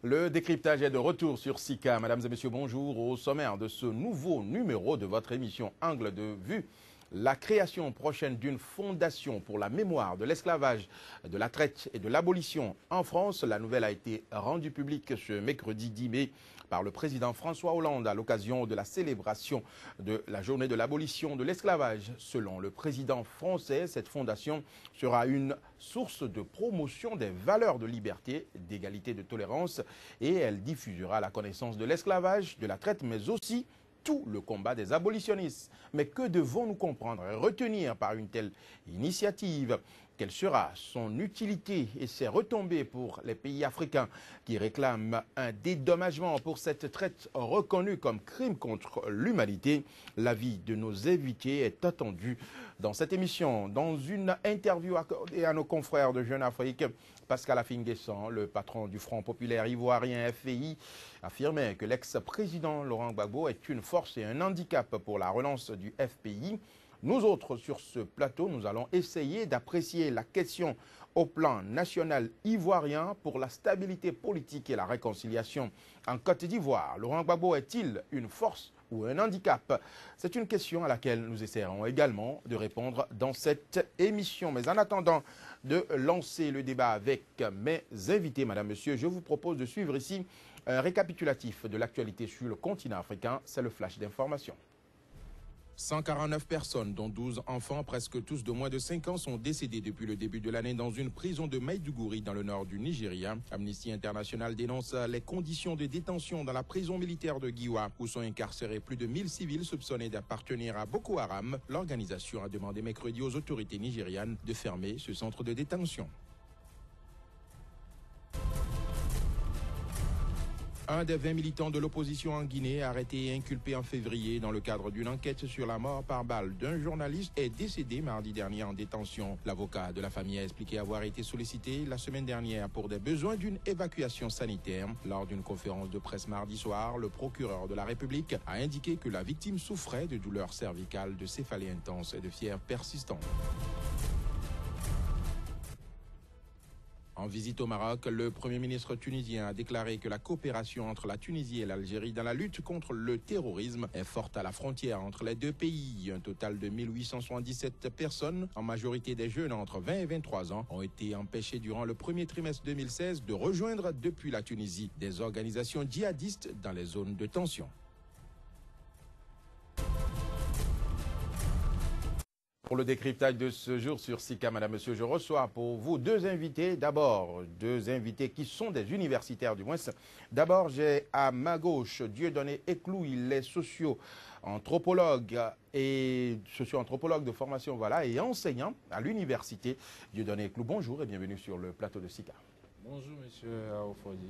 Le décryptage est de retour sur SICA. Mesdames et messieurs, bonjour. Au sommaire de ce nouveau numéro de votre émission Angle de vue, la création prochaine d'une fondation pour la mémoire de l'esclavage, de la traite et de l'abolition en France. La nouvelle a été rendue publique ce mercredi 10 mai par le président François Hollande à l'occasion de la célébration de la journée de l'abolition de l'esclavage. Selon le président français, cette fondation sera une source de promotion des valeurs de liberté, d'égalité, de tolérance et elle diffusera la connaissance de l'esclavage, de la traite, mais aussi tout le combat des abolitionnistes. Mais que devons-nous comprendre et retenir par une telle initiative? Quelle sera son utilité et ses retombées pour les pays africains qui réclament un dédommagement pour cette traite reconnue comme crime contre l'humanité? L'avis de nos invités est attendu dans cette émission. Dans une interview accordée à nos confrères de Jeune Afrique, Pascal Affinguessan, le patron du Front populaire ivoirien FPI, affirmait que l'ex-président Laurent Gbagbo est une force et un handicap pour la relance du FPI. Nous autres, sur ce plateau, nous allons essayer d'apprécier la question au plan national ivoirien pour la stabilité politique et la réconciliation en Côte d'Ivoire. Laurent Gbagbo est-il une force ou un handicap? C'est une question à laquelle nous essaierons également de répondre dans cette émission. Mais en attendant de lancer le débat avec mes invités, madame, monsieur, je vous propose de suivre ici un récapitulatif de l'actualité sur le continent africain. C'est le flash d'information. 149 personnes, dont 12 enfants, presque tous de moins de 5 ans, sont décédés depuis le début de l'année dans une prison de Maïdougouri, dans le nord du Nigeria. Amnesty International dénonce les conditions de détention dans la prison militaire de Giwa, où sont incarcérés plus de 1000 civils soupçonnés d'appartenir à Boko Haram. L'organisation a demandé mercredi aux autorités nigérianes de fermer ce centre de détention. Un des 20 militants de l'opposition en Guinée, arrêté et inculpé en février dans le cadre d'une enquête sur la mort par balle d'un journaliste, est décédé mardi dernier en détention. L'avocat de la famille a expliqué avoir été sollicité la semaine dernière pour des besoins d'une évacuation sanitaire. Lors d'une conférence de presse mardi soir, le procureur de la République a indiqué que la victime souffrait de douleurs cervicales, de céphalée intense et de fièvre persistante. En visite au Maroc, le Premier ministre tunisien a déclaré que la coopération entre la Tunisie et l'Algérie dans la lutte contre le terrorisme est forte à la frontière entre les deux pays. Un total de 1877 personnes, en majorité des jeunes entre 20 et 23 ans, ont été empêchées durant le premier trimestre 2016 de rejoindre depuis la Tunisie des organisations djihadistes dans les zones de tension. Pour le décryptage de ce jour sur SICA, madame, monsieur, je reçois pour vous deux invités. D'abord, deux invités qui sont des universitaires du moins. D'abord, j'ai à ma gauche Dieudonné Eklou, il est socio-anthropologue de formation, voilà, et enseignant à l'université. Dieudonné Eklou, bonjour et bienvenue sur le plateau de SICA. Bonjour, monsieur Aofodi.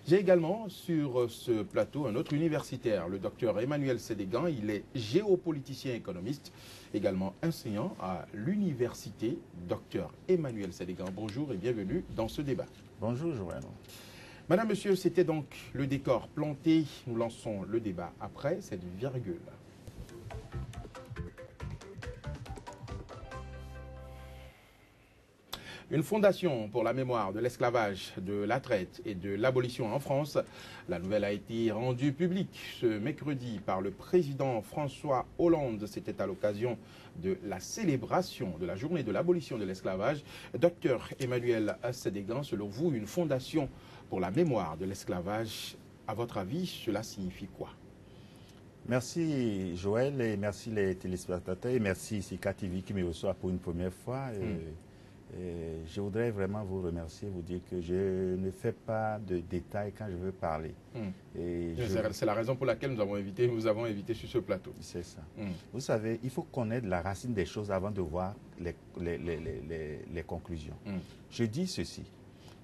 J'ai également sur ce plateau un autre universitaire, le docteur Emmanuel Sédégan. Il est géopoliticien économiste, également enseignant à l'université. Docteur Emmanuel Sédégan, bonjour et bienvenue dans ce débat. Bonjour, Joël. Madame, monsieur, c'était donc le décor planté. Nous lançons le débat après cette virgule. Une fondation pour la mémoire de l'esclavage, de la traite et de l'abolition en France. La nouvelle a été rendue publique ce mercredi par le président François Hollande. C'était à l'occasion de la célébration de la journée de l'abolition de l'esclavage. Docteur Emmanuel Sédégan, selon vous, une fondation pour la mémoire de l'esclavage, à votre avis, cela signifie quoi? Merci Joël et merci les téléspectateurs et merci SICA TV qui me reçoit pour une première fois. Je voudrais vraiment vous remercier, vous dire que je ne fais pas de détails quand je veux parler. C'est la raison pour laquelle nous vous avons invité sur ce plateau. C'est ça. Vous savez, il faut connaître la racine des choses avant de voir les conclusions. Je dis ceci,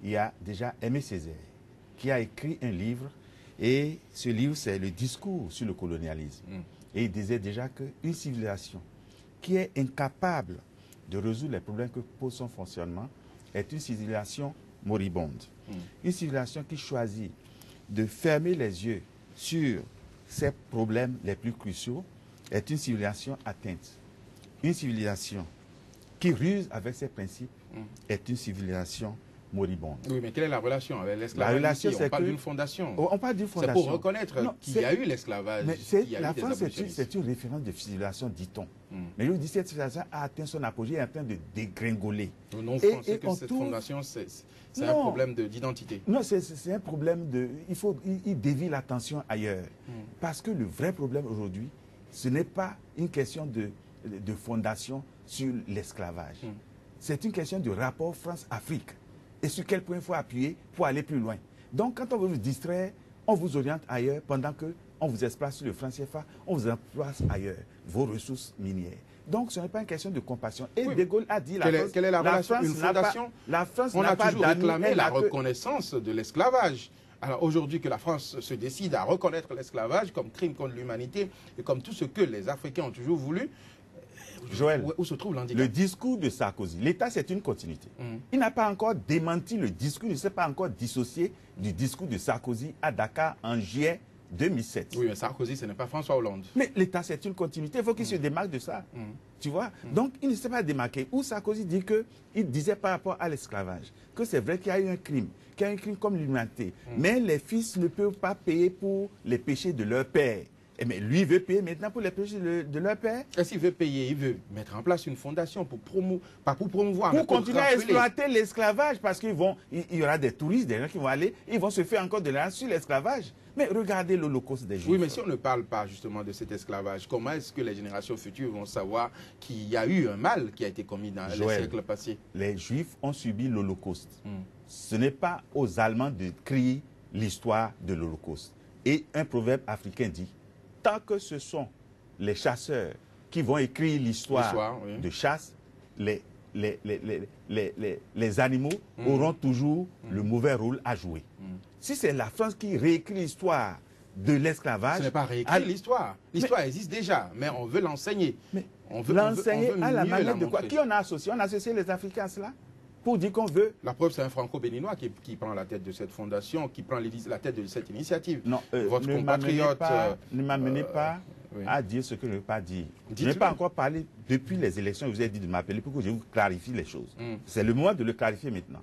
il y a déjà Aimé Césaire qui a écrit un livre et ce livre c'est le discours sur le colonialisme. Et il disait déjà qu'une civilisation qui est incapable de résoudre les problèmes que pose son fonctionnement est une civilisation moribonde. Une civilisation qui choisit de fermer les yeux sur ses problèmes les plus cruciaux est une civilisation atteinte. Une civilisation qui ruse avec ses principes est une civilisation moribonde. Oui, mais quelle est la relation avec l'esclavage? La relation, on parle d'une fondation. On parle d'une fondation. C'est pour reconnaître qu'il y a eu l'esclavage. La France, c'est une référence de civilisation, dit-on. Mais je vous dis, cette civilisation a atteint son apogée et est en train de dégringoler. Non, on sait que cette fondation, c'est un problème d'identité. Non, c'est un problème de... Il dévie l'attention ailleurs. Parce que le vrai problème aujourd'hui, ce n'est pas une question de fondation sur l'esclavage. C'est une question de rapport France-Afrique. Et sur quel point il faut appuyer pour aller plus loin. Donc, quand on veut vous distraire, on vous oriente ailleurs pendant qu'on vous exploite sur le franc CFA, on vous exploite ailleurs, vos ressources minières. Donc, ce n'est pas une question de compassion. Et De Gaulle a dit... Quelle est la relation? Une fondation? La France on a toujours réclamé la reconnaissance de l'esclavage. Alors aujourd'hui que la France se décide à reconnaître l'esclavage comme crime contre l'humanité et comme tout ce que les Africains ont toujours voulu, Joël, où se trouve l'handicap? Le discours de Sarkozy, l'État c'est une continuité. Il n'a pas encore démenti le discours, il ne s'est pas encore dissocié du discours de Sarkozy à Dakar en juillet 2007. Oui, mais Sarkozy, ce n'est pas François Hollande. Mais l'État c'est une continuité, il faut qu'il se démarque de ça. Tu vois? Donc il ne s'est pas démarqué. Où Sarkozy dit qu'il disait par rapport à l'esclavage que c'est vrai qu'il y a eu un crime, qu'il y a un crime comme l'humanité. Mais les fils ne peuvent pas payer pour les péchés de leur père. Mais lui, il veut payer maintenant pour les péchés de leur père. Est-ce qu'il veut payer? Il veut mettre en place une fondation pour pas pour promouvoir, pour continuer à exploiter l'esclavage, parce qu'il y aura des touristes, des gens qui vont aller, ils vont se faire encore de l'argent sur l'esclavage. Mais regardez l'Holocauste des Juifs. Oui, mais si on ne parle pas justement de cet esclavage, comment est-ce que les générations futures vont savoir qu'il y a eu un mal qui a été commis dans les siècles passés? Les Juifs ont subi l'Holocauste. Ce n'est pas aux Allemands de crier l'histoire de l'Holocauste. Et un proverbe africain dit: tant que ce sont les chasseurs qui vont écrire l'histoire de chasse, les animaux auront toujours le mauvais rôle à jouer. Si c'est la France qui réécrit l'histoire de l'esclavage... Ce n'est pas réécrire l'histoire. L'histoire existe déjà, mais on veut l'enseigner. On veut l'enseigner à la manière de quoi? Qui on a associé? On a associé les Africains à cela pour dire qu'on veut... La preuve, c'est un franco-béninois qui prend la tête de cette fondation, qui prend la tête de cette initiative. Non, votre compatriote... ne m'amenez pas à dire ce que je ne veux pas dire. Je n'ai pas encore parlé depuis les élections. Je vous ai dit de m'appeler pour que je vous clarifie les choses. C'est le moment de le clarifier maintenant.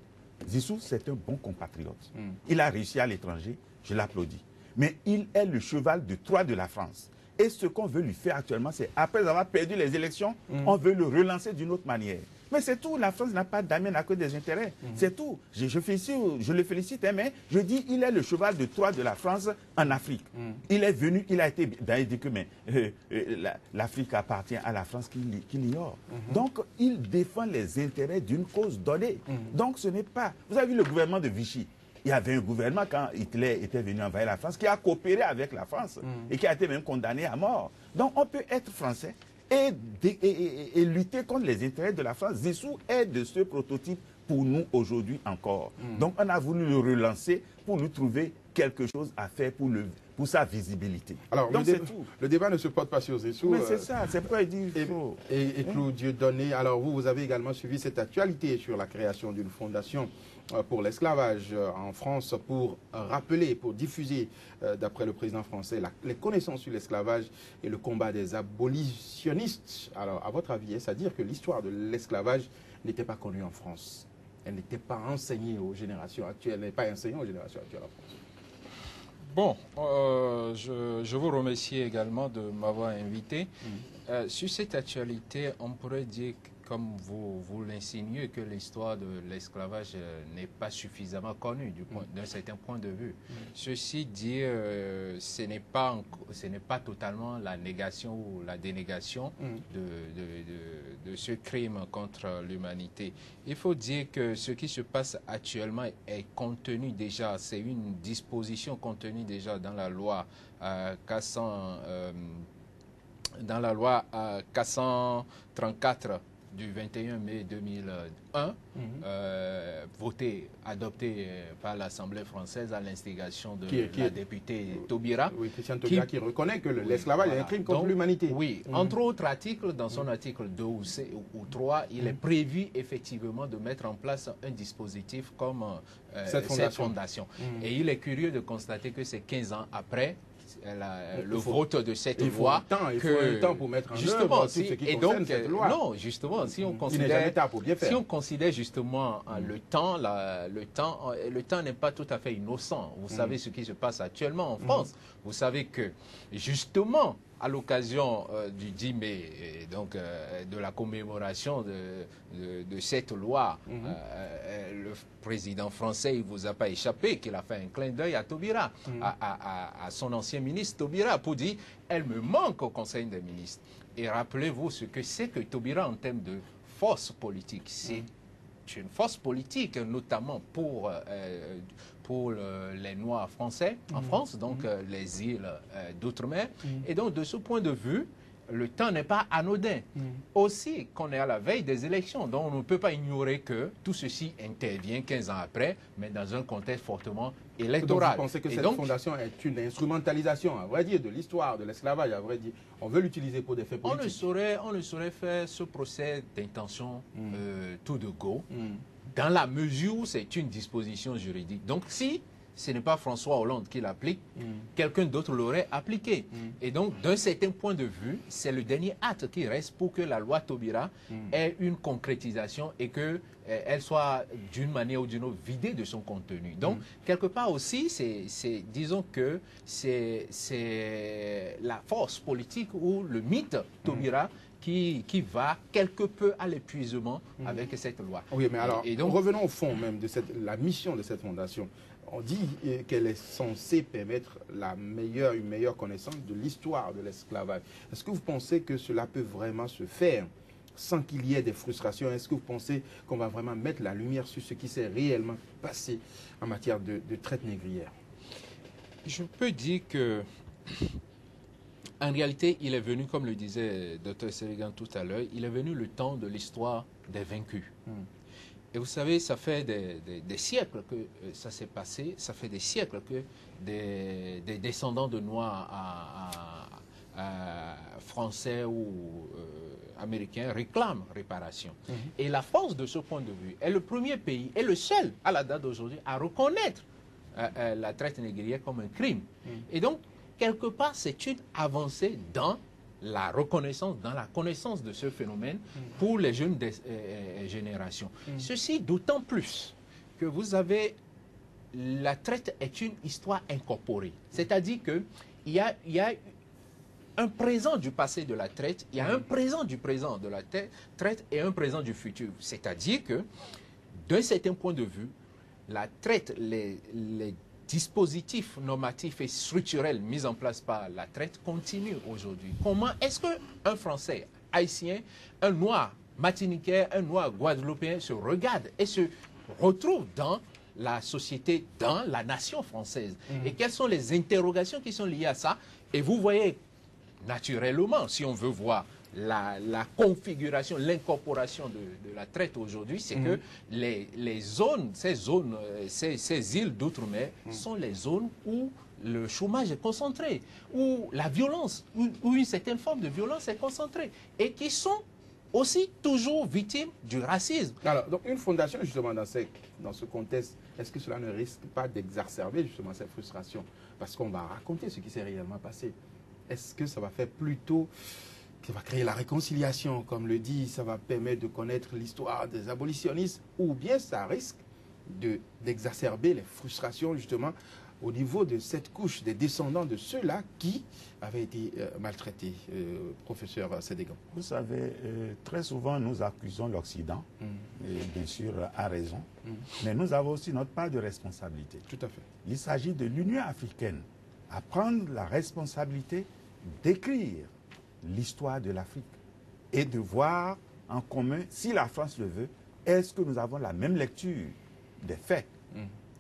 Zissou, c'est un bon compatriote. Il a réussi à l'étranger, je l'applaudis. Mais il est le cheval de Troie de la France. Et ce qu'on veut lui faire actuellement, c'est, après avoir perdu les élections, on veut le relancer d'une autre manière. Mais c'est tout, la France n'a pas d'amène à cause des intérêts. C'est tout. Je le félicite, hein, mais je dis, il est le cheval de Troie de la France en Afrique. Il est venu, il a été... Il dit que l'Afrique appartient à la France qui l'ignore. Donc, il défend les intérêts d'une cause donnée. Donc, ce n'est pas... Vous avez vu le gouvernement de Vichy? Il y avait un gouvernement, quand Hitler était venu envahir la France, qui a coopéré avec la France et qui a été même condamné à mort. Donc, on peut être français et lutter contre les intérêts de la France. Zissou est de ce prototype pour nous aujourd'hui encore. Donc on a voulu le relancer pour lui trouver quelque chose à faire pour sa visibilité. Alors, donc le débat ne se porte pas sur Zissou. Mais c'est ça, c'est pourquoi il dit... Et Claude Dieudonné, alors vous avez également suivi cette actualité sur la création d'une fondation pour l'esclavage en France pour rappeler, pour diffuser, d'après le président français, les connaissances sur l'esclavage et le combat des abolitionnistes. Alors, à votre avis, est-ce à dire que l'histoire de l'esclavage n'était pas connue en France? Elle n'était pas enseignée aux générations actuelles, elle n'est pas enseignée aux générations actuelles en France. Bon, je vous remercie également de m'avoir invité. Sur cette actualité, on pourrait dire, comme vous l'insinuez, que l'histoire de l'esclavage n'est pas suffisamment connue d'un certain point de vue. Ceci dit, ce n'est pas totalement la négation ou la dénégation de ce crime contre l'humanité. Il faut dire que ce qui se passe actuellement est contenu déjà, c'est une disposition contenue déjà dans la loi 434 du 21 mai 2001, adopté par l'Assemblée française à l'instigation de la députée Taubira. Oui, Christiane Taubira qui reconnaît que l'esclavage est un crime contre l'humanité. Oui, entre autres articles, dans son article 2 ou 3, il est prévu effectivement de mettre en place un dispositif comme cette fondation. Et il est curieux de constater que c'est 15 ans après, le vote de cette loi. Il faut un temps pour mettre en justement, œuvre tout ce qui concerne cette loi. Non, justement, si on il n'est jamais tard pour bien faire. Si on considère justement le temps n'est pas tout à fait innocent. Vous savez ce qui se passe actuellement en France. Vous savez que, justement, à l'occasion du 10 mai, donc de la commémoration de cette loi, le président français, il ne vous a pas échappé qu'il a fait un clin d'œil à Taubira, à son ancien ministre Taubira, pour dire « elle me manque au Conseil des ministres ». Et rappelez-vous ce que c'est que Taubira en termes de force politique. C'est une force politique, notamment pour les Noirs français en France, donc les îles d'outre-mer. Et donc, de ce point de vue, le temps n'est pas anodin. Aussi, qu'on est à la veille des élections, donc on ne peut pas ignorer que tout ceci intervient 15 ans après, mais dans un contexte fortement électoral. Donc vous pensez que cette fondation est une instrumentalisation, à vrai dire, de l'histoire de l'esclavage, à vrai dire. On veut l'utiliser pour des faits politiques. On ne saurait faire ce procès d'intention tout de go, dans la mesure où c'est une disposition juridique. Donc si ce n'est pas François Hollande qui l'applique, quelqu'un d'autre l'aurait appliqué. Et donc, d'un certain point de vue, c'est le dernier acte qui reste pour que la loi Taubira ait une concrétisation et qu'elle soit, d'une manière ou d'une autre, vidée de son contenu. Donc, quelque part aussi, disons que c'est la force politique ou le mythe Taubira qui va quelque peu à l'épuisement avec cette loi. Oui, mais alors, donc, revenons au fond même de la mission de cette fondation. On dit qu'elle est censée permettre une meilleure connaissance de l'histoire de l'esclavage. Est-ce que vous pensez que cela peut vraiment se faire sans qu'il y ait des frustrations? Est-ce que vous pensez qu'on va vraiment mettre la lumière sur ce qui s'est réellement passé en matière de traite négrière? Je peux dire que, en réalité, il est venu, comme le disait Dr Seligan tout à l'heure, il est venu le temps de l'histoire des vaincus. Et vous savez, ça fait des siècles que ça s'est passé, ça fait des siècles que des descendants de Noirs français ou américains réclament réparation. Et la France, de ce point de vue, est le premier pays, et le seul, à la date d'aujourd'hui, à reconnaître la traite négrière comme un crime. Et donc, quelque part, c'est une avancée dans la reconnaissance, dans la connaissance de ce phénomène pour les jeunes générations. Ceci d'autant plus que vous avez, la traite est une histoire incorporée. C'est-à-dire qu'il y a un présent du passé de la traite, il y a un présent du présent de la traite et un présent du futur. C'est-à-dire que, d'un certain point de vue, la traite, les dispositifs normatifs et structurels mis en place par la traite continuent aujourd'hui. Comment est-ce qu'un Français, Haïtien, un Noir martiniquais, un Noir guadeloupéen se regarde et se retrouve dans la société, dans la nation française? Et quelles sont les interrogations qui sont liées à ça? Et vous voyez, naturellement, si on veut voir la configuration, l'incorporation de la traite aujourd'hui, c'est que les zones, ces îles d'outre-mer sont les zones où le chômage est concentré, où la violence, où une certaine forme de violence est concentrée, et qui sont aussi toujours victimes du racisme. Alors, donc une fondation, justement, dans ce contexte, est-ce que cela ne risque pas d'exacerber justement cette frustration? Parce qu'on va raconter ce qui s'est réellement passé. Est-ce que ça va faire plutôt... ça va créer la réconciliation, comme le dit, ça va permettre de connaître l'histoire des abolitionnistes, ou bien ça risque d'exacerber les frustrations, justement, au niveau de cette couche des descendants de ceux-là qui avaient été maltraités, professeur Sédégan. Vous savez, très souvent, nous accusons l'Occident, et bien sûr, à raison, mais nous avons aussi notre part de responsabilité. Tout à fait. Il s'agit de l'Union africaine à prendre la responsabilité d'écrire l'histoire de l'Afrique et de voir en commun, si la France le veut, est-ce que nous avons la même lecture des faits?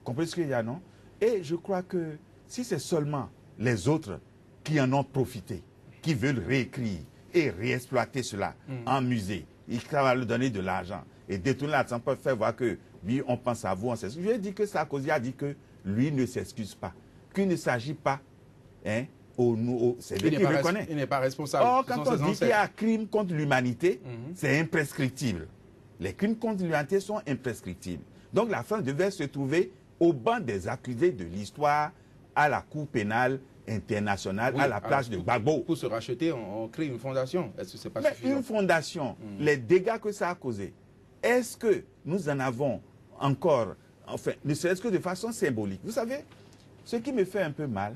Comprenez ce qu'il y a, non? Et je crois que si c'est seulement les autres qui en ont profité, qui veulent réécrire et réexploiter cela en musée, ils va leur donner de l'argent et détourner l'argent pour faire voir que oui, on pense à vous, on s'excuse. Je dis que Sarkozy a dit que lui ne s'excuse pas, qu'il ne s'agit pas, hein, c'est lui qui reconnaît. Il n'est pas responsable. Or, quand on dit qu'il y a un crime contre l'humanité, c'est imprescriptible. Les crimes contre l'humanité sont imprescriptibles. Donc la France devait se trouver au banc des accusés de l'histoire, à la cour pénale, international à la place de Gbagbo. Pour se racheter, on crée une fondation. Est-ce que c'est pas suffisant? Une fondation, les dégâts que ça a causé, est-ce que nous en avons encore, enfin, ne serait-ce que de façon symbolique? Vous savez, ce qui me fait un peu mal,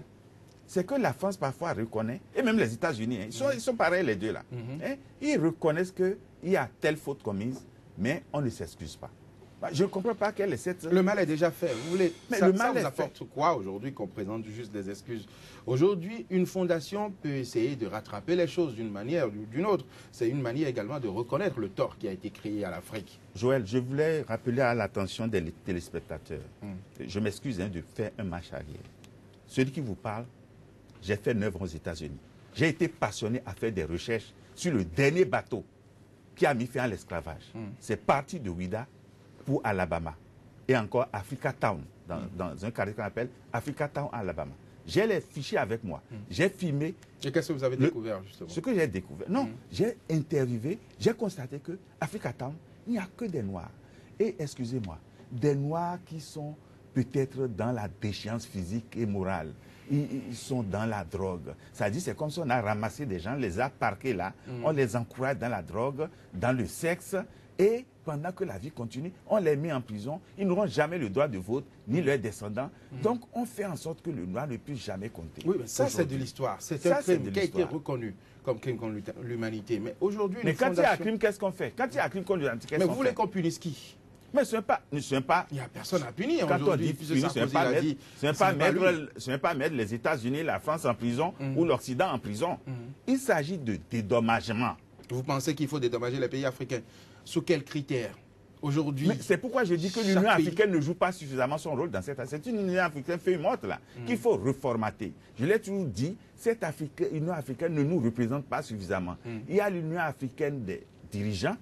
c'est que la France parfois reconnaît, et même les États-Unis, hein, ils sont pareils les deux là, hein, ils reconnaissent qu'il y a telle faute commise, mais on ne s'excuse pas. Je ne comprends pas quelle est cette... Le mal est déjà fait. Vous voulez... Mais ça, le mal ça vous est apporte fait. quoi aujourd'hui qu'on présente juste des excuses? Aujourd'hui, une fondation peut essayer de rattraper les choses d'une manière ou d'une autre. C'est une manière également de reconnaître le tort qui a été créé à l'Afrique. Joël, je voulais rappeler à l'attention des téléspectateurs. Je m'excuse de faire un marche arrière. Celui qui vous parle, j'ai fait 9 ans aux États-Unis. J'ai été passionné à faire des recherches sur le dernier bateau qui a mis fin à l'esclavage. C'est parti de Ouida pour Alabama. Et encore Africa Town, dans un quartier qu'on appelle Africa Town, Alabama. J'ai les fichiers avec moi. J'ai filmé. Et qu'est-ce que vous avez découvert, justement? Ce que j'ai découvert. Non, j'ai interviewé, j'ai constaté que Africa Town, il n'y a que des Noirs. Et excusez-moi, des Noirs qui sont peut-être dans la déchéance physique et morale. Ils sont dans la drogue. Ça dit, c'est comme si on a ramassé des gens, les a parqués là, on les encourage dans la drogue, dans le sexe, et pendant que la vie continue, on les met en prison. Ils n'auront jamais le droit de vote, ni leurs descendants. Donc, on fait en sorte que le noir ne puisse jamais compter. Oui, mais ça, c'est de l'histoire. C'est un crime qui a été reconnu comme crime contre l'humanité. Mais aujourd'hui, mais quand il y a un crime, qu'est-ce qu'on fait? Quand il y a un crime contre l'humanité, qu'est-ce qu'on fait? Mais vous voulez qu'on punisse qui? Mais ce n'est pas... Il n'y a personne à punir. Quand on dit punir, ce n'est pas mettre les États-Unis, la France en prison ou l'Occident en prison. Il s'agit de dédommagement. Vous pensez qu'il faut dédommager les pays africains? Sous quels critères? Aujourd'hui... C'est pourquoi je dis que l'Union africaine ne joue pas suffisamment son rôle dans cette... C'est une Union africaine feuille morte là, qu'il faut reformater. Je l'ai toujours dit, cette Union africaine ne nous représente pas suffisamment. Il y a l'Union africaine des dirigeants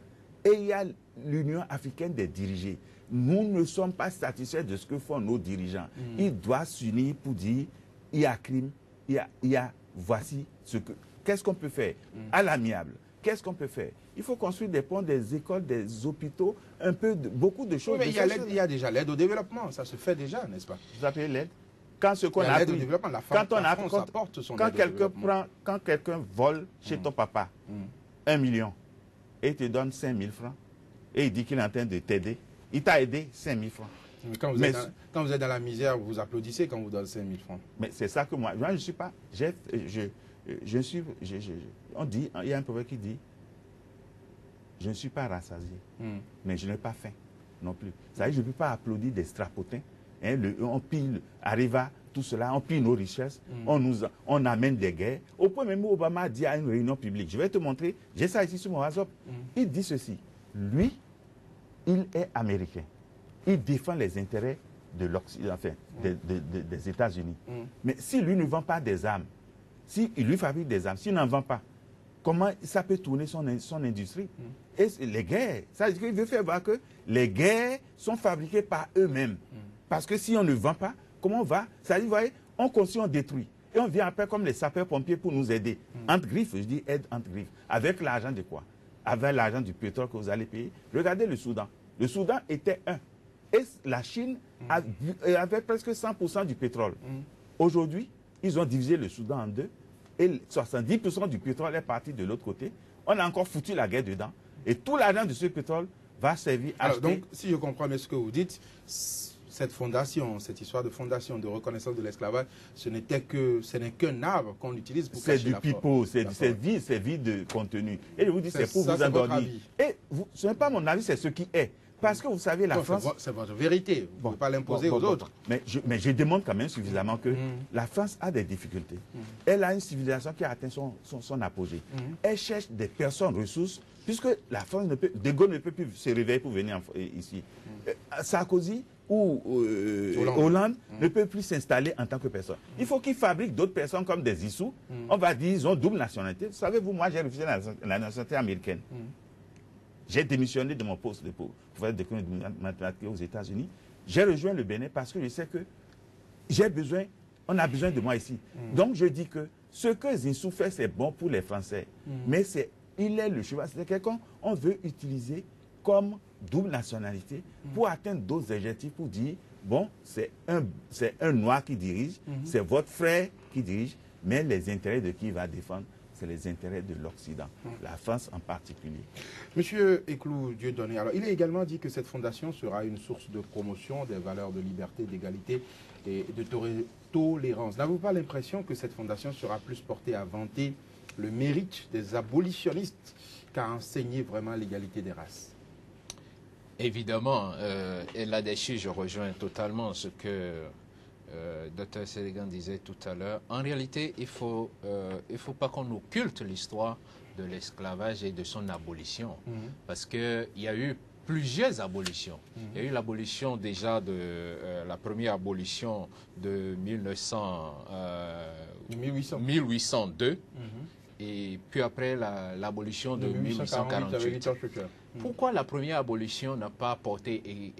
et il y a l'Union africaine des dirigés. Nous ne sommes pas satisfaits de ce que font nos dirigeants. Ils doivent s'unir pour dire, il y a crime, voici ce que... Qu'est-ce qu'on peut faire à l'amiable? Qu'est-ce qu'on peut faire? Il faut construire des ponts, des écoles, des hôpitaux, beaucoup de choses. Oui, mais il y a déjà l'aide au développement, ça se fait déjà, n'est-ce pas? Vous appelez l'aide? Quand ce qu'on a appris, quand quelqu'un vole chez ton papa 1 million et il te donne 5 000 francs et il dit qu'il est en train de t'aider, il t'a aidé 5 000 francs. Mais quand vous êtes dans la misère, vous applaudissez quand vous donne 5 000 francs. Mais c'est ça que moi je ne suis pas. On dit, il y a un proverbe qui dit, je ne suis pas rassasié, mais je n'ai pas faim non plus. Ça veut dire, je ne peux pas applaudir des strapotins. Hein, on pille, Arriva, tout cela, on pille nos richesses, on amène des guerres. Au point même où Obama a dit à une réunion publique, je vais te montrer, j'ai ça ici sur mon WhatsApp, il dit ceci, lui, il est américain, il défend les intérêts de l'Occident, enfin, des États-Unis. Mais si lui ne vend pas des armes, s'il lui fabrique des armes, s'il n'en vend pas, comment ça peut tourner son industrie? Et les guerres, ça veut dire qu'il veut faire voir que les guerres sont fabriquées par eux-mêmes. Parce que si on ne vend pas, comment on va? Ça veut dire, vous voyez, on construit, on détruit. Et on vient après comme les sapeurs-pompiers pour nous aider. Entre griffes, je dis aide entre griffes. Avec l'argent de quoi? Avec l'argent du pétrole que vous allez payer. Regardez le Soudan. Le Soudan était un. Et la Chine avait presque 100% du pétrole. Aujourd'hui, ils ont divisé le Soudan en deux. Et 70% du pétrole est parti de l'autre côté. On a encore foutu la guerre dedans. Et tout l'argent de ce pétrole va servir à... Alors, donc, si je comprends bien ce que vous dites, cette fondation, cette histoire de fondation de reconnaissance de l'esclavage, ce n'est qu'un arbre qu'on utilise pour cacher la forêt. C'est du pipeau, c'est vide de contenu. Et je vous dis, c'est pour vous endormir. Et ce n'est pas mon avis, c'est ce qui est. Parce que vous savez, la France... C'est votre vérité, vous ne pouvez pas l'imposer aux autres. Mais je demande quand même suffisamment que la France a des difficultés. Elle a une civilisation qui a atteint son apogée. Elle cherche des personnes ressources, puisque la France ne peut... De Gaulle ne peut plus se réveiller pour venir ici. Sarkozy ou Hollande ne peut plus s'installer en tant que personne. Il faut qu'ils fabriquent d'autres personnes comme des Issous. On va dire, ils ont double nationalité. Savez-vous, moi, j'ai refusé la nationalité américaine. J'ai démissionné de mon poste pour faire des cours de mathématiques aux États-Unis. J'ai rejoint le Bénin parce que je sais que on a besoin de moi ici. Donc je dis que ce que Zinsou fait, c'est bon pour les Français. Mais il est le cheval. C'est quelqu'un qu'on veut utiliser comme double nationalité pour atteindre d'autres objectifs, pour dire bon, c'est un noir qui dirige, c'est votre frère qui dirige, mais les intérêts de qui il va défendre, c'est les intérêts de l'Occident, la France en particulier. Monsieur Eklou Dieudonné, alors il est également dit que cette fondation sera une source de promotion des valeurs de liberté, d'égalité et de tolérance. N'avez-vous pas l'impression que cette fondation sera plus portée à vanter le mérite des abolitionnistes qu'à enseigner vraiment l'égalité des races? Évidemment, et là-dessus, je rejoins totalement ce que Dr Sélégan disait tout à l'heure. En réalité, il faut pas qu'on occulte l'histoire de l'esclavage et de son abolition. Parce qu'il y a eu plusieurs abolitions. Il y a eu l'abolition déjà de la première abolition de 1802. Et puis après l'abolition de 1848. Pourquoi la première abolition n'a pas porté et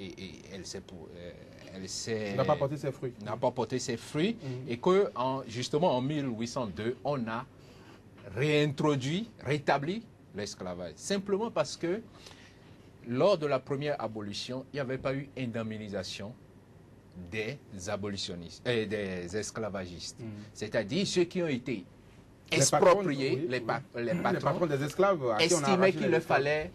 n'a pas porté ses fruits. N'a pas porté ses fruits et que justement en 1802 on a rétabli l'esclavage. Simplement parce que lors de la première abolition, il n'y avait pas eu indemnisation des abolitionnistes et des esclavagistes. C'est-à-dire ceux qui ont été expropriés, les patrons des esclaves estimaient qu'il leur fallait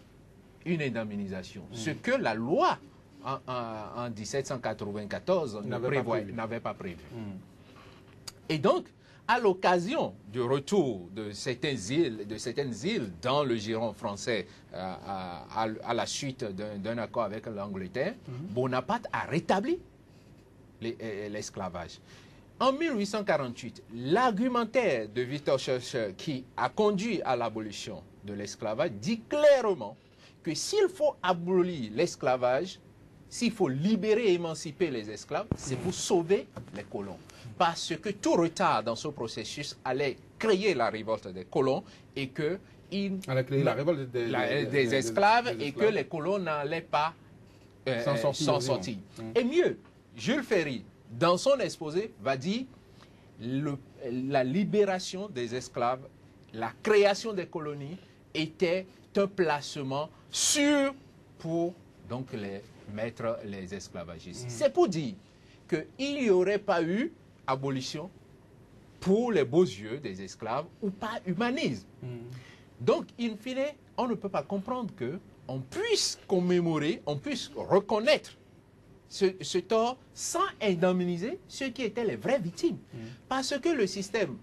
une indemnisation. Ce que la loi en 1794 n'avait pas prévu. Et donc, à l'occasion du retour de certaines îles dans le giron français à la suite d'un accord avec l'Angleterre, Bonaparte a rétabli l'esclavage. En 1848, l'argumentaire de Victor Schœlcher qui a conduit à l'abolition de l'esclavage dit clairement que s'il faut abolir l'esclavage, s'il faut libérer et émanciper les esclaves, c'est pour sauver les colons. Parce que tout retard dans ce processus allait créer la révolte des colons et que la révolte des esclaves et que les colons n'allaient pas s'en sortir. Et mieux, Jules Ferry, dans son exposé, va dire la libération des esclaves, la création des colonies était un placement sûr pour donc mettre les esclavagistes. C'est pour dire qu'il n'y aurait pas eu abolition pour les beaux yeux des esclaves ou pas humanisme. Donc, in fine, on ne peut pas comprendre qu'on puisse commémorer, on puisse reconnaître ce tort sans indemniser ceux qui étaient les vraies victimes. Parce que le système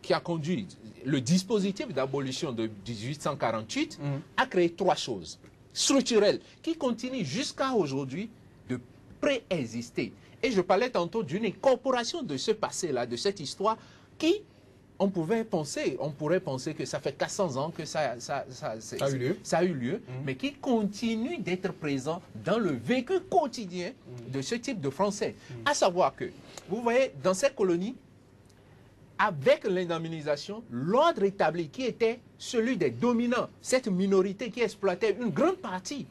qui a conduit le dispositif d'abolition de 1848 a créé trois choses structurelles qui continuent jusqu'à aujourd'hui de préexister. Et je parlais tantôt d'une incorporation de ce passé-là, de cette histoire qui, on pourrait penser que ça fait 400 ans que ça a eu lieu, mais qui continue d'être présent dans le vécu quotidien de ce type de Français. À savoir que, vous voyez, dans ces colonies, avec l'indemnisation, l'ordre établi qui était celui des dominants, cette minorité qui exploitait une grande partie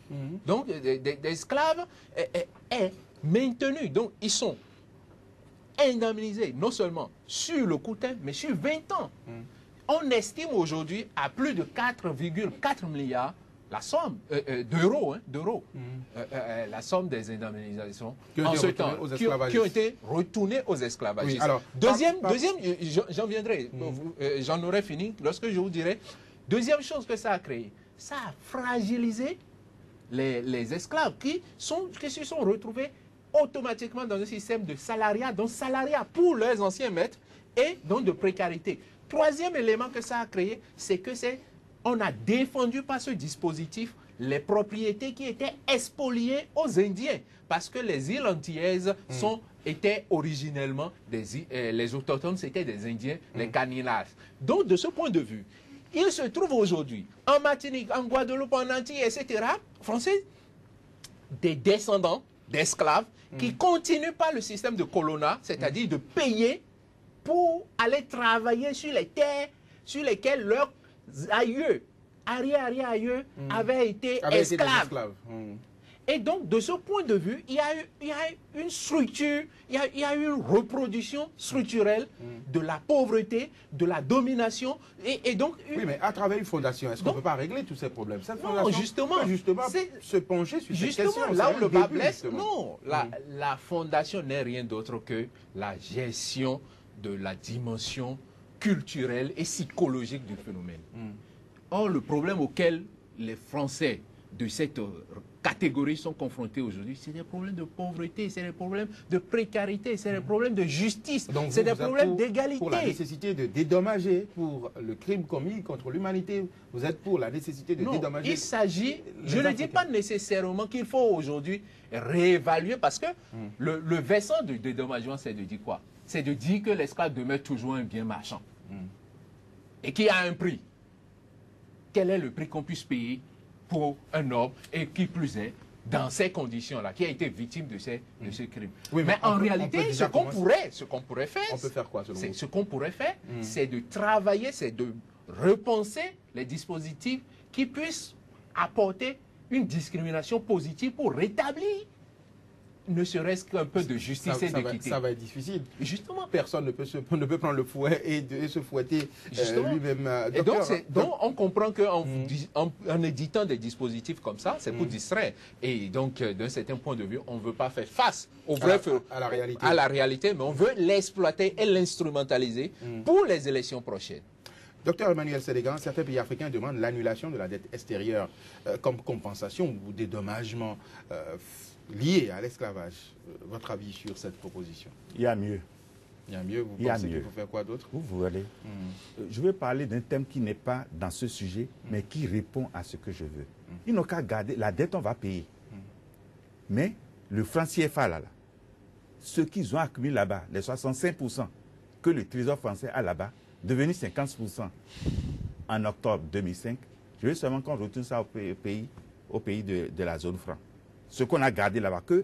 donc des esclaves, est maintenu. Donc, ils sont indemnisés non seulement sur le coup de temps, mais sur 20 ans. On estime aujourd'hui à plus de 4,4 milliards la somme d'euros, la somme des indemnisations en ce temps, qui ont été retournées aux esclavagistes. Oui, alors, deuxième, j'en viendrai, j'en aurai fini lorsque je vous dirai. Deuxième chose que ça a créé, ça a fragilisé les esclaves qui se sont retrouvés automatiquement dans un système de salariat, donc salariat pour leurs anciens maîtres et donc de précarité. Troisième élément que ça a créé, c'est que on a défendu par ce dispositif les propriétés qui étaient spoliées aux Indiens, parce que les îles antillaises étaient originellement les autochtones, c'était des Indiens, les Caninas. Donc de ce point de vue, il se trouve aujourd'hui en Martinique, en Guadeloupe, en Antilles, etc., français, des descendants d'esclaves qui continuent par le système de colonat, c'est-à-dire de payer pour aller travailler sur les terres sur lesquelles leurs aïeux, arrière-aïeux, avaient été esclaves. Et donc, de ce point de vue, il y a une structure, il y a une reproduction structurelle de la pauvreté, de la domination. Et donc, oui, mais à travers une fondation, est-ce qu'on ne peut pas régler tous ces problèmes? Cette non, fondation justement, peut se pencher sur cette question. Là où le bas blesse, justement. non. La fondation n'est rien d'autre que la gestion de la dimension culturelle et psychologique du phénomène. Or, le problème auquel les Français de cette catégorie sont confrontés aujourd'hui, c'est des problèmes de pauvreté, c'est des problèmes de précarité, c'est des problèmes de justice, c'est des problèmes d'égalité. Pour la nécessité de dédommager, pour le crime commis contre l'humanité, vous êtes pour la nécessité de dédommager. Il s'agit, je ne dis pas nécessairement qu'il faut aujourd'hui réévaluer, parce que le versant du dédommagement, c'est de dire quoi? C'est de dire que l'esclave demeure toujours un bien marchand et qu'il y a un prix. Quel est le prix qu'on puisse payer pour un homme, et qui plus est, dans ces conditions-là, qui a été victime de ce crime. Oui, mais en réalité, ce qu'on pourrait faire, on peut faire quoi, selon vous? Ce qu'on pourrait faire, c'est de travailler, c'est de repenser les dispositifs qui puissent apporter une discrimination positive pour rétablir ne serait-ce qu'un peu de justice et d'équité. Ça va être difficile. Justement. Personne ne peut prendre le fouet et se fouetter lui-même. Et donc, on comprend qu'en éditant des dispositifs comme ça, c'est pour distraire. Et donc, d'un certain point de vue, on ne veut pas faire face au vrai à la réalité, mais on veut l'exploiter et l'instrumentaliser pour les élections prochaines. Docteur Emmanuel Sénégan, certains pays africains demandent l'annulation de la dette extérieure comme compensation ou dédommagement lié à l'esclavage. Votre avis sur cette proposition? Il y a mieux. Il y a mieux. Vous pensez qu'il faut faire quoi d'autre? Vous voulez. Je vais parler d'un thème qui n'est pas dans ce sujet, mais qui répond à ce que je veux. Ils n'ont qu'à garder. La dette, on va payer. Mais le franc CFA, là, ce qu'ils ont accumulé là-bas, les 65% que le Trésor français a là-bas, devenu 50% en octobre 2005, je veux seulement qu'on retourne ça au pays de la zone franc. Ce qu'on a gardé là-bas, que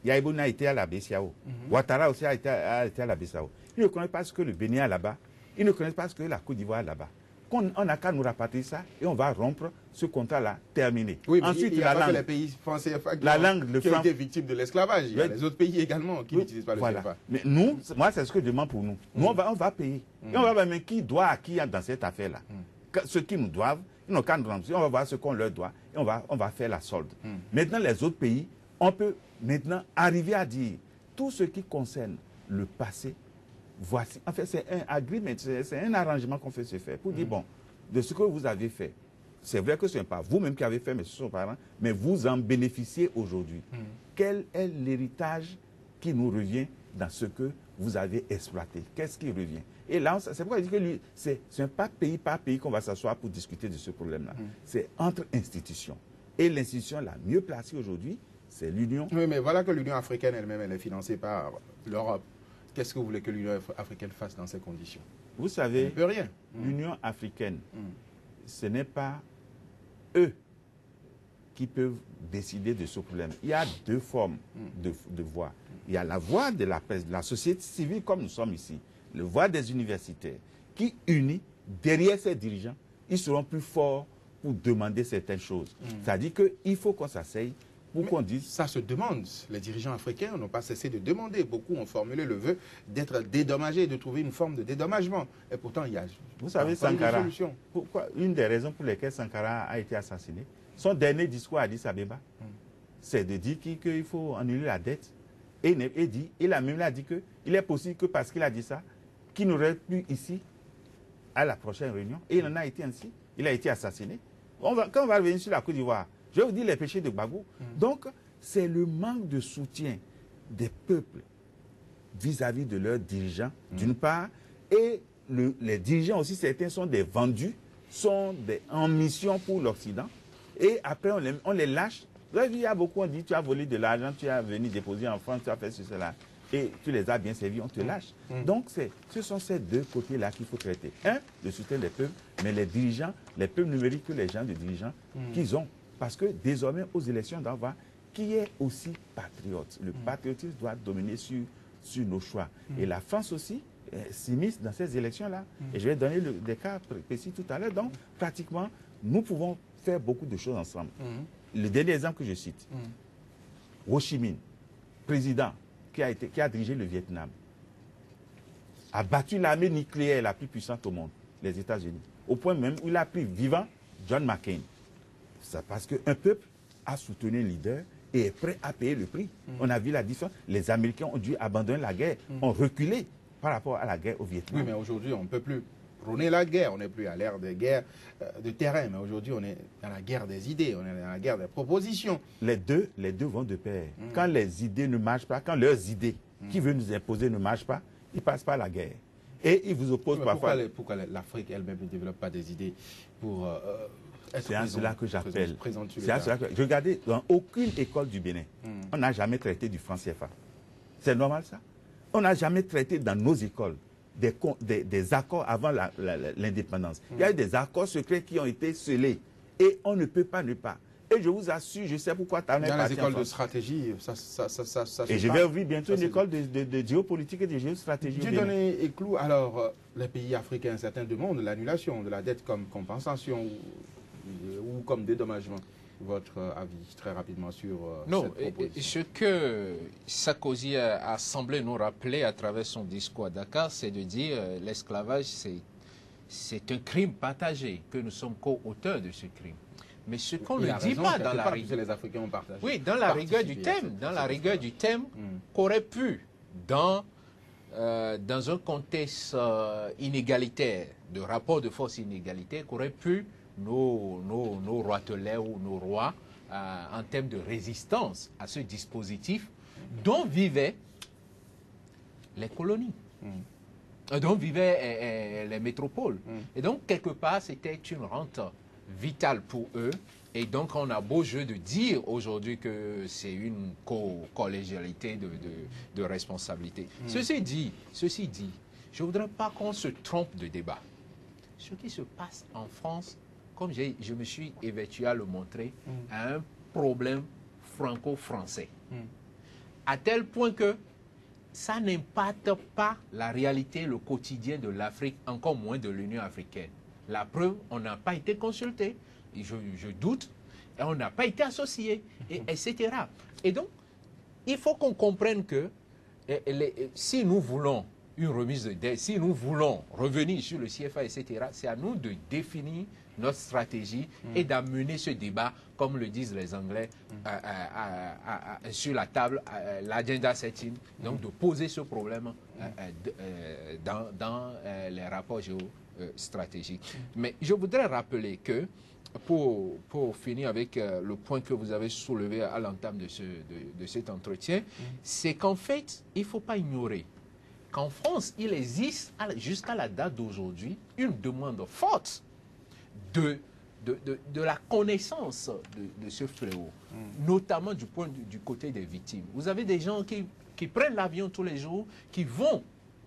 Yaïbouna a été à la BCAO, Ouattara aussi a été à la BCAO. Ils ne connaissent pas ce que le Bénin a là-bas, ils ne connaissent pas ce que la Côte d'Ivoire a là-bas. On n'a qu'à nous rapatrier ça et on va rompre ce contrat-là, terminé. Oui, mais ensuite, il y a pas que les pays français qui ont été victimes de l'esclavage. Il y a les autres pays également qui n'utilisent pas le CFA. Mais nous, moi, c'est ce que je demande pour nous. Nous, on va payer. Et on va voir, mais qui doit à qui dans cette affaire-là? Ceux qui nous doivent, ils n'ont qu'à nous rembourser. On va voir ce qu'on leur doit et on va faire la solde. Maintenant, les autres pays, on peut maintenant arriver à dire tout ce qui concerne le passé. Voici. En fait, c'est un agreement, c'est un arrangement qu'on fait se faire pour dire, bon, de ce que vous avez fait, c'est vrai que ce n'est pas vous-même qui avez fait, mais ce sont vos parents, mais vous en bénéficiez aujourd'hui. Quel est l'héritage qui nous revient dans ce que vous avez exploité? Qu'est-ce qui revient? Et là, c'est pourquoi je dis que c'est pas pays par pays qu'on va s'asseoir pour discuter de ce problème-là. C'est entre institutions. Et l'institution la mieux placée aujourd'hui, c'est l'Union. Oui, mais voilà que l'Union africaine elle-même, elle est financée par l'Europe. Qu'est-ce que vous voulez que l'Union africaine fasse dans ces conditions? Vous savez, elle ne peut rien. L'Union africaine, ce n'est pas eux qui peuvent décider de ce problème. Il y a deux formes de voix. Il y a la voix de la presse, de la société civile comme nous sommes ici, la voix des universitaires, qui unit derrière ces dirigeants, ils seront plus forts pour demander certaines choses. C'est-à-dire qu'il faut qu'on s'asseye pour qu'on dise... Ça se demande. Les dirigeants africains n'ont pas cessé de demander. Beaucoup ont formulé le vœu d'être dédommagés, de trouver une forme de dédommagement. Et pourtant, il y a... Vous savez, Sankara, une des raisons pour lesquelles Sankara a été assassiné, son dernier discours à Addis Abeba, c'est de dire qu'il faut annuler la dette. Et il a même dit qu'il est possible que parce qu'il a dit ça, qu'il n'aurait plus ici à la prochaine réunion. Et il en a été ainsi. Il a été assassiné. Quand on va revenir sur la Côte d'Ivoire, je vais vous dire les péchés de Gbagbo. Donc, c'est le manque de soutien des peuples vis-à-vis de leurs dirigeants, d'une part, et les dirigeants aussi, certains sont des vendus, sont en mission pour l'Occident, et après on les lâche. Vous avez vu, il y a beaucoup, on dit, tu as volé de l'argent, tu as venu déposer en France, tu as fait cela, et tu les as bien servis, on te lâche. Donc, ce sont ces deux côtés-là qu'il faut traiter. Un, le soutien des peuples, mais les dirigeants, les peuples numériques que les gens de dirigeants qu'ils ont. Parce que désormais, aux élections d'en bas, qui est aussi patriote. Le patriotisme doit dominer sur nos choix. Et la France aussi s'immisce dans ces élections-là. Et je vais donner des cas précis tout à l'heure. Donc, pratiquement, nous pouvons faire beaucoup de choses ensemble. le dernier exemple que je cite, Ho Chi Minh, président qui a dirigé le Vietnam, a battu l'armée nucléaire la plus puissante au monde, les États-Unis, au point même où il a pris vivant John McCain. C'est parce qu'un peuple a soutenu un leader et est prêt à payer le prix. On a vu la différence. Les Américains ont dû abandonner la guerre, ont reculé par rapport à la guerre au Vietnam. Oui, mais aujourd'hui, on ne peut plus prôner la guerre. On n'est plus à l'ère des guerres de terrain. Mais aujourd'hui, on est dans la guerre des idées. On est dans la guerre des propositions. Les deux vont de pair. Quand les idées ne marchent pas, quand leurs idées qui veulent nous imposer ne marchent pas, ils passent par la guerre. Et ils vous opposent parfois. Pourquoi l'Afrique elle-même ne développe pas des idées pour c'est à cela que j'appelle. Regardez, dans aucune école du Bénin, on n'a jamais traité du franc CFA. C'est normal ça? On n'a jamais traité dans nos écoles des accords avant l'indépendance. Il y a eu des accords secrets qui ont été scellés. Et on ne peut pas ne pas. Et je vous assure, je sais pourquoi tu as dans les écoles de stratégie, ça et je vais ouvrir bientôt une école de géopolitique et de géostratégie. Dieu donné éclou, alors les pays africains, certains demandent l'annulation de la dette comme compensation ou comme dédommagement. Votre avis très rapidement sur cette proposition. Ce que Sarkozy a semblé nous rappeler à travers son discours à Dakar, c'est de dire l'esclavage, c'est un crime partagé, que nous sommes co-auteurs de ce crime. Mais ce qu'on ne dit pas dans la rigueur, les Africains ont partagé. Oui, dans la rigueur du thème, qu'aurait pu, dans un contexte inégalitaire, de rapport de force inégalitaire, qu'auraient pu nos roitelets ou nos rois en termes de résistance à ce dispositif dont vivaient les colonies, dont vivaient les métropoles. Et donc, quelque part, c'était une rente vitale pour eux. Et donc, on a beau jeu de dire aujourd'hui que c'est une collégialité de responsabilité. Ceci dit, je ne voudrais pas qu'on se trompe de débat. Ce qui se passe en France, comme je me suis évertué à le montrer, a un problème franco-français. À tel point que ça n'impacte pas la réalité, le quotidien de l'Afrique, encore moins de l'Union africaine. La preuve, on n'a pas été consulté, je doute, et on n'a pas été associé, etc. Et donc, il faut qu'on comprenne que si nous voulons une remise de dette, si nous voulons revenir sur le CFA, etc., c'est à nous de définir notre stratégie et d'amener ce débat, comme le disent les Anglais, sur la table, l'agenda setting, donc de poser ce problème dans les rapports géostratégiques. Mais je voudrais rappeler que, pour finir avec le point que vous avez soulevé à l'entame de cet entretien, c'est qu'en fait, il ne faut pas ignorer qu'en France, il existe, jusqu'à la date d'aujourd'hui, une demande forte de la connaissance de ce fléau, notamment du côté des victimes. Vous avez des gens qui prennent l'avion tous les jours, qui vont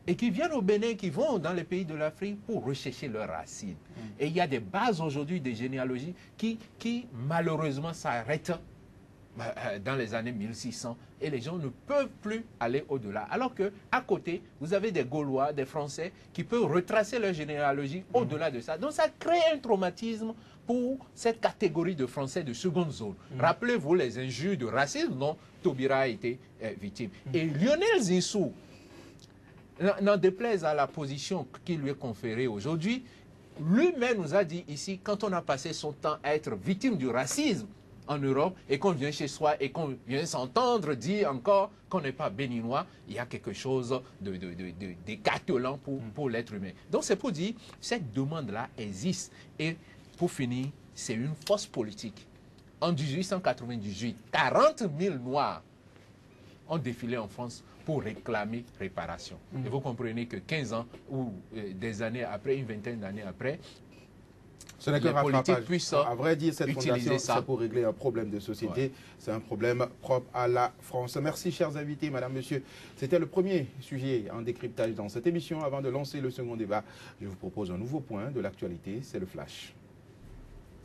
et qui viennent au Bénin, qui vont dans les pays de l'Afrique pour rechercher leurs racines. Et il y a des bases aujourd'hui des généalogies qui malheureusement s'arrêtent dans les années 1600 et les gens ne peuvent plus aller au-delà. Alors qu'à côté, vous avez des Gaulois, des Français qui peuvent retracer leur généalogie au-delà de ça. Donc ça crée un traumatisme pour cette catégorie de Français de seconde zone. Rappelez-vous les injures de racisme dont Taubira a été victime. Et Lionel Zinsou, n'en déplaise à la position qui lui est conférée aujourd'hui, lui-même nous a dit ici, quand on a passé son temps à être victime du racisme en Europe et qu'on vient chez soi et qu'on vient s'entendre dire encore qu'on n'est pas béninois, il y a quelque chose d'écatelant pour l'être humain. Donc c'est pour dire, cette demande-là existe. Et pour finir, c'est une force politique. En 1898, 40 000 Noirs ont défilé en France pour réclamer réparation. Et vous comprenez que 15 ans ou des années après, une vingtaine d'années après, ce n'est que rattrapage. À vrai dire, cette fondation, c'est pour régler un problème de société. Ouais. C'est un problème propre à la France. Merci, chers invités, madame, monsieur. C'était le premier sujet en décryptage dans cette émission. Avant de lancer le second débat, je vous propose un nouveau point de l'actualité, c'est le Flash.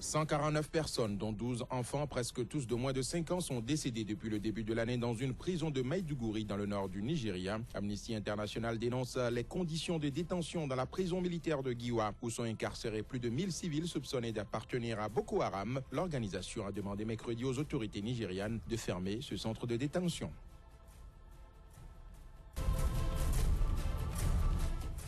149 personnes, dont 12 enfants, presque tous de moins de 5 ans, sont décédés depuis le début de l'année dans une prison de Maiduguri, dans le nord du Nigeria. Amnesty International dénonce les conditions de détention dans la prison militaire de Giwa, où sont incarcérés plus de 1000 civils soupçonnés d'appartenir à Boko Haram. L'organisation a demandé mercredi aux autorités nigérianes de fermer ce centre de détention.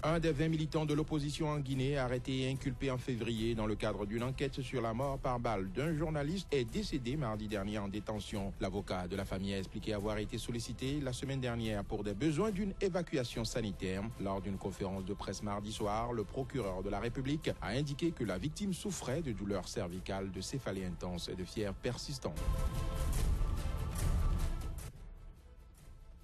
Un des 20 militants de l'opposition en Guinée, arrêté et inculpé en février dans le cadre d'une enquête sur la mort par balle d'un journaliste, est décédé mardi dernier en détention. L'avocat de la famille a expliqué avoir été sollicité la semaine dernière pour des besoins d'une évacuation sanitaire. Lors d'une conférence de presse mardi soir, le procureur de la République a indiqué que la victime souffrait de douleurs cervicales, de céphalées intenses et de fièvre persistante.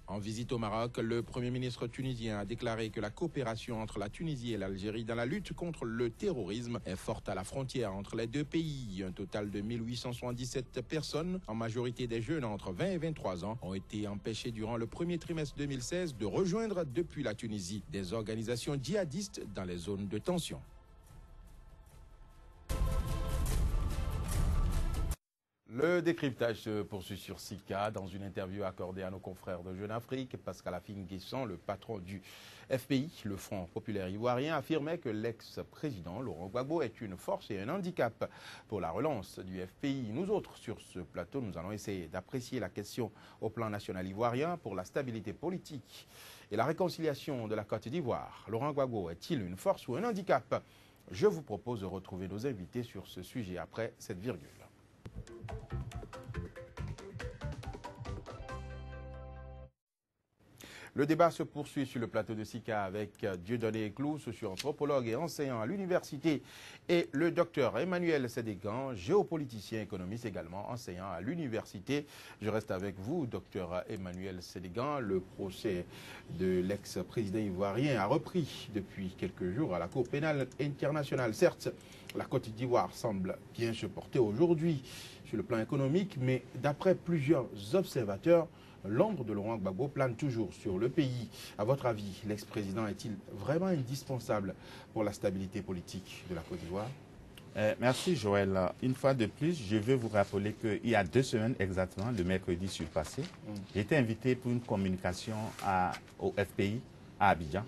En visite au Maroc, le Premier ministre tunisien a déclaré que la coopération entre la Tunisie et l'Algérie dans la lutte contre le terrorisme est forte à la frontière entre les deux pays. Un total de 1877 personnes, en majorité des jeunes entre 20 et 23 ans, ont été empêchées durant le premier trimestre 2016 de rejoindre depuis la Tunisie des organisations djihadistes dans les zones de tension. Le décryptage se poursuit sur Sika dans une interview accordée à nos confrères de Jeune Afrique. Pascal Affi-N'Guessan, le patron du FPI, le Front populaire ivoirien, affirmait que l'ex-président Laurent Gbagbo est une force et un handicap pour la relance du FPI. Nous autres, sur ce plateau, nous allons essayer d'apprécier la question au plan national ivoirien pour la stabilité politique et la réconciliation de la Côte d'Ivoire. Laurent Gbagbo est-il une force ou un handicap? Je vous propose de retrouver nos invités sur ce sujet après cette virgule. Le débat se poursuit sur le plateau de Sika avec Dieudonné Clou, socio-anthropologue et enseignant à l'université, et le docteur Emmanuel Sédégan, géopoliticien économiste également, enseignant à l'université. Je reste avec vous, docteur Emmanuel Sédégan. Le procès de l'ex-président ivoirien a repris depuis quelques jours à la Cour pénale internationale. Certes, la Côte d'Ivoire semble bien se porter aujourd'hui sur le plan économique, mais d'après plusieurs observateurs, l'ombre de Laurent Gbagbo plane toujours sur le pays. À votre avis, l'ex-président est-il vraiment indispensable pour la stabilité politique de la Côte d'Ivoire? Merci Joël. Une fois de plus, je veux vous rappeler qu'il y a 2 semaines exactement, le mercredi surpassé, j'ai été invité pour une communication au FPI à Abidjan.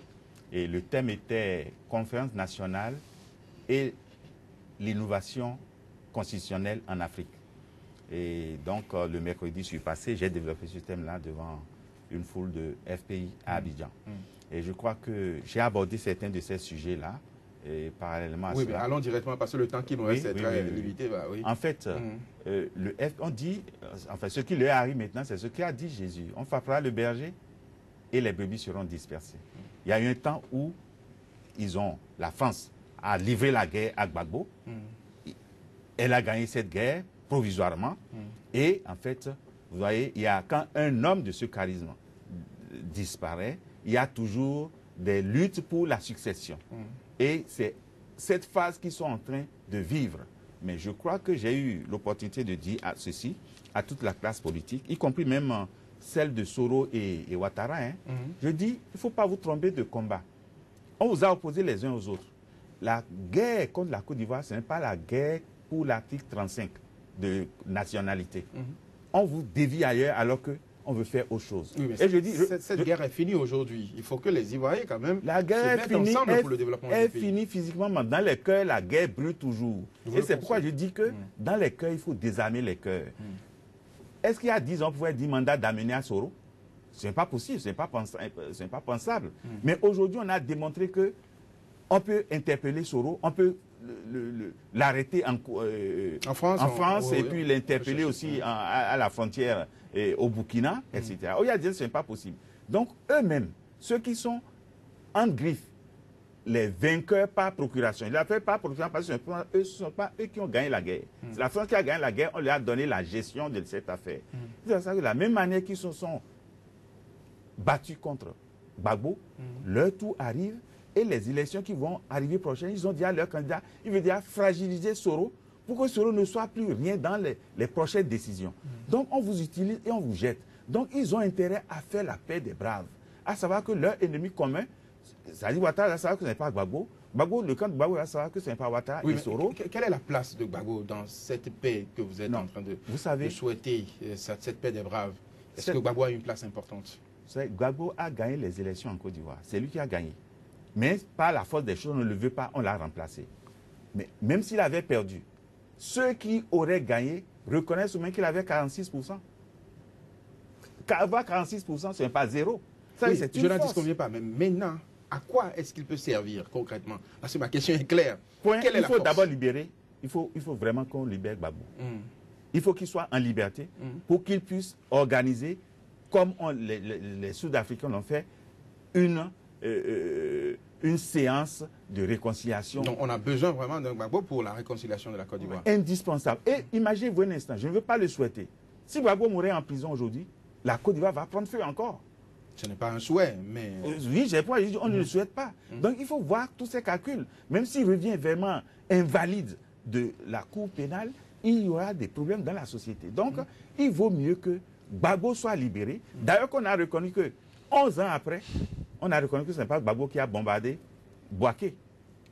Et le thème était Conférence nationale et l'innovation constitutionnelle en Afrique. Et donc, le mercredi surpassé, j'ai développé ce thème-là devant une foule de FPI à Abidjan. Et je crois que j'ai abordé certains de ces sujets-là, et parallèlement à cela. Oui, mais allons directement, parce que le temps qui nous reste est très limité. Bah, oui. En fait, on dit, enfin, ce qui leur arrive maintenant, c'est ce qu'a dit Jésus. On frappera le berger et les brebis seront dispersées. Il y a eu un temps où la France a livré la guerre à Gbagbo. Elle a gagné cette guerre provisoirement. Et en fait, vous voyez, quand un homme de ce charisme disparaît, il y a toujours des luttes pour la succession. Et c'est cette phase qu'ils sont en train de vivre. Mais je crois que j'ai eu l'opportunité de dire ceci à toute la classe politique, y compris même celle de Soro et Ouattara. Je dis, il ne faut pas vous tromper de combat. On vous a opposés les uns aux autres. La guerre contre la Côte d'Ivoire, ce n'est pas la guerre pour l'article 35 de nationalité. On vous dévie ailleurs alors qu'on veut faire autre chose. Oui, mais et je dis, cette guerre est finie aujourd'hui. Il faut que les Ivoiriens, quand même, la guerre se mettent ensemble pour le développement du pays. Elle est finie physiquement, mais dans les cœurs, la guerre brûle toujours. Et c'est pourquoi je dis que dans les cœurs, il faut désarmer les cœurs. Est-ce qu'il y a 10 ans, on pouvait dire mandat d'amener à Soro? Ce n'est pas possible, ce n'est pas pensable. Mais aujourd'hui, on a démontré que on peut interpeller Soro, on peut l'arrêter en France et puis l'interpeller aussi à la frontière au Burkina, etc. Aujourd'hui, ce n'est pas possible. Donc, eux-mêmes, ceux qui sont en griffe, les vainqueurs par procuration, ils l'ont fait par procuration parce que ce ne sont pas eux qui ont gagné la guerre. C'est la France qui a gagné la guerre, on leur a donné la gestion de cette affaire. C'est ça que de la même manière qu'ils se sont battus contre Gbagbo, leur tour arrive. Et les élections qui vont arriver prochaines, ils ont dit à leur candidat, ils veulent dire fragiliser Soro pour que Soro ne soit plus rien dans les prochaines décisions. Donc on vous utilise et on vous jette. Donc ils ont intérêt à faire la paix des braves. À savoir que leur ennemi commun, c'est-à-dire Ouattara, à savoir que ce n'est pas Gbagbo, Gbagbo, le camp de Gbagbo va savoir que ce n'est pas Ouattara Oui, et Soro. quelle est la place de Gbagbo dans cette paix que vous êtes en train de souhaiter, cette paix des braves? Est-ce que Gbagbo a une place importante? Gbagbo a gagné les élections en Côte d'Ivoire. C'est lui qui a gagné. Mais par la force des choses, on ne le veut pas, on l'a remplacé. Mais même s'il avait perdu, ceux qui auraient gagné reconnaissent au moins qu'il avait 46%. Avoir 46%, ce n'est pas zéro. Ça, oui, je n'en disconviens pas, mais maintenant, à quoi est-ce qu'il peut servir concrètement? Parce que ma question est claire. Il faut d'abord libérer, il faut vraiment qu'on libère Gbagbo. Il faut qu'il soit en liberté pour qu'il puisse organiser, comme les Sud-Africains l'ont fait, une séance de réconciliation. Donc on a besoin vraiment d'un Gbagbo pour la réconciliation de la Côte d'Ivoire. Indispensable. Et imaginez-vous un instant, je ne veux pas le souhaiter. Si Gbagbo mourait en prison aujourd'hui, la Côte d'Ivoire va prendre feu encore. Ce n'est pas un souhait, mais... Oui, on ne le souhaite pas. Donc il faut voir tous ces calculs. Même s'il revient vraiment invalide de la Cour pénale, il y aura des problèmes dans la société. Donc il vaut mieux que Gbagbo soit libéré. D'ailleurs, qu'on a reconnu que 11 ans après, on a reconnu que ce n'est pas Gbagbo qui a bombardé Bouaké.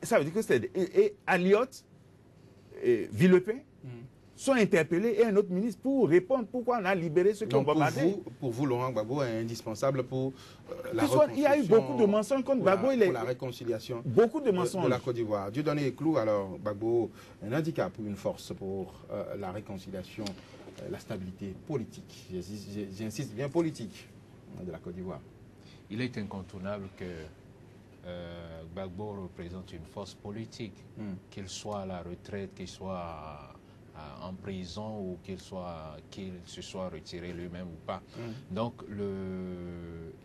Ça veut dire que c'est... Et Aliot, Villepin, sont interpellés et un autre ministre pour répondre pourquoi on a libéré ceux qui ont bombardé. Pour vous, Laurent Gbagbo est indispensable pour la reconstruction. Il y a eu beaucoup de mensonges contre Gbagbo. Pour la réconciliation beaucoup de mensonges. De la Côte d'Ivoire. Dieudonné Clou, alors Gbagbo, un handicap ou une force pour la réconciliation, la stabilité politique. J'insiste bien politique de la Côte d'Ivoire. Il est incontournable que Gbagbo représente une force politique, qu'il soit à la retraite, qu'il soit en prison ou qu'il se soit retiré lui-même ou pas. Donc,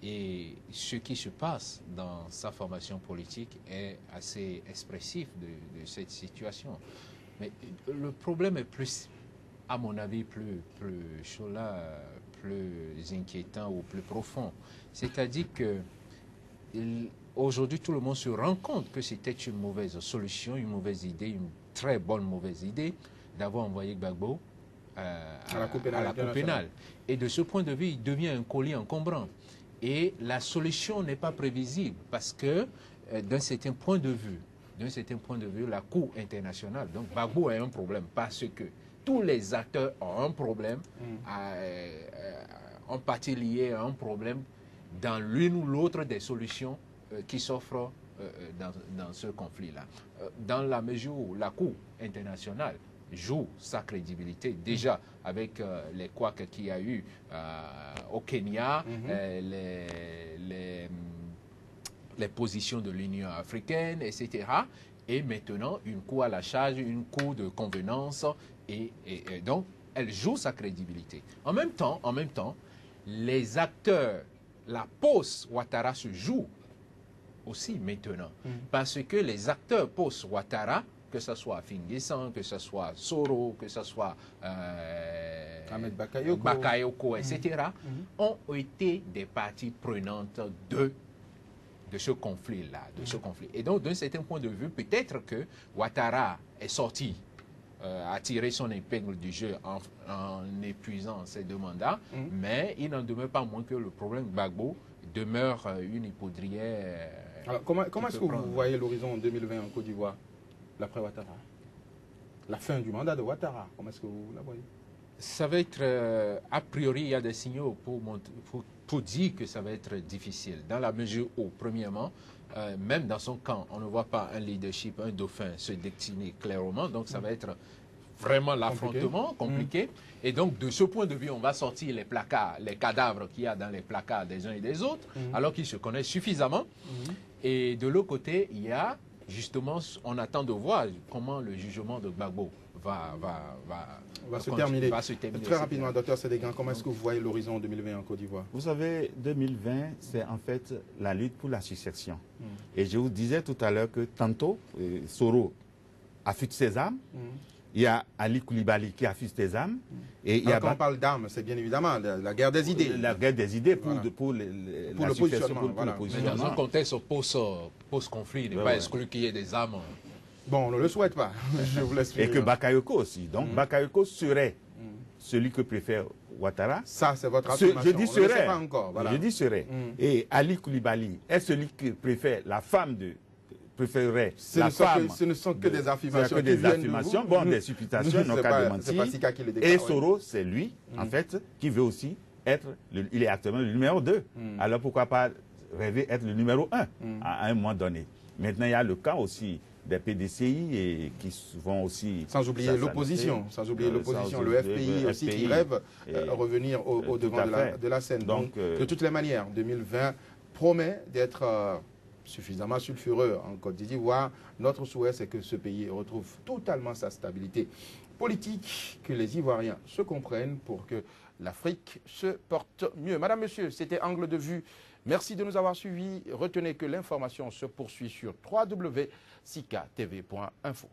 et ce qui se passe dans sa formation politique est assez expressif de cette situation. Mais le problème est plus, à mon avis, plus inquiétant ou plus profond. C'est-à-dire que aujourd'hui, tout le monde se rend compte que c'était une mauvaise solution, une mauvaise idée, une très bonne mauvaise idée d'avoir envoyé Gbagbo à la Cour pénale. Et de ce point de vue, il devient un colis encombrant. Et la solution n'est pas prévisible parce que, d'un certain point de vue, la Cour internationale, donc Gbagbo a un problème parce que tous les acteurs ont un problème, en partie lié à un problème dans l'une ou l'autre des solutions qui s'offrent dans ce conflit-là. Dans la mesure où la Cour internationale joue sa crédibilité, déjà avec les couacs qu'il y a eu au Kenya, les positions de l'Union africaine, etc. Et maintenant, une cour à la charge, une cour de convenance, et donc, elle joue sa crédibilité. En même temps, les acteurs, la post-Ouattara se joue aussi maintenant. Parce que les acteurs post-Ouattara, que ce soit Finguessan, que ce soit Soro, que ce soit Ahmed Bakayoko, etc., ont été des parties prenantes de ce conflit-là, Et donc, d'un certain point de vue, peut-être que Ouattara est sorti, a tiré son épingle du jeu en épuisant ses deux mandats, mais il n'en demeure pas moins que le problème Gbagbo demeure une hypodrière. Alors, comment est-ce que vous voyez l'horizon en 2020 en Côte d'Ivoire, l'après Ouattara? La fin du mandat de Ouattara, comment est-ce que vous la voyez? Ça va être, a priori, il y a des signaux pour dire que ça va être difficile, dans la mesure où, premièrement, même dans son camp, on ne voit pas un leadership, un dauphin se décliner clairement, donc ça va être vraiment l'affrontement compliqué. Et donc, de ce point de vue, on va sortir les placards, les cadavres qu'il y a dans les placards des uns et des autres, alors qu'ils se connaissent suffisamment. Et de l'autre côté, il y a, justement, on attend de voir comment le jugement de Gbagbo va se terminer. Très rapidement, docteur Sédégan, comment est-ce que vous voyez l'horizon 2020 en Côte d'Ivoire? Vous savez, 2020, c'est en fait la lutte pour la succession. Et je vous disais tout à l'heure que tantôt, Soro affûte ses armes. Il y a Ali Koulibaly qui affûte ses armes. Et quand on parle d'armes, c'est bien évidemment la guerre des idées. La guerre des idées pour le positionnement. Mais dans un contexte post-conflit, il n'est pas exclu qu'il y ait des armes. Bon, on ne le souhaite pas. Je vous laisse. Et que Bakayoko aussi. Donc Bakayoko serait celui que préfère Ouattara. Ça, c'est votre affirmation. Je dis serait. On ne le sait pas encore. Voilà. Je dis serait. Et Ali Koulibaly est celui que préfère la femme de préférerait ce ne sont que des affirmations. Que des affirmations, bon, des supputations, non pas de mentir. Et Soros, c'est lui, en fait, qui veut aussi être, il est actuellement le numéro 2. Alors pourquoi pas rêver être le numéro 1 à un moment donné. Maintenant, il y a le cas aussi des PDCI et qui vont aussi... Sans oublier l'opposition, le FPI aussi qui rêve revenir au devant de la scène. Donc, de toutes les manières, 2020 promet d'être suffisamment sulfureux en Côte d'Ivoire. Notre souhait, c'est que ce pays retrouve totalement sa stabilité politique, que les Ivoiriens se comprennent pour que l'Afrique se porte mieux. Madame, Monsieur, c'était Angle de Vue. Merci de nous avoir suivis. Retenez que l'information se poursuit sur www.sikatv.info.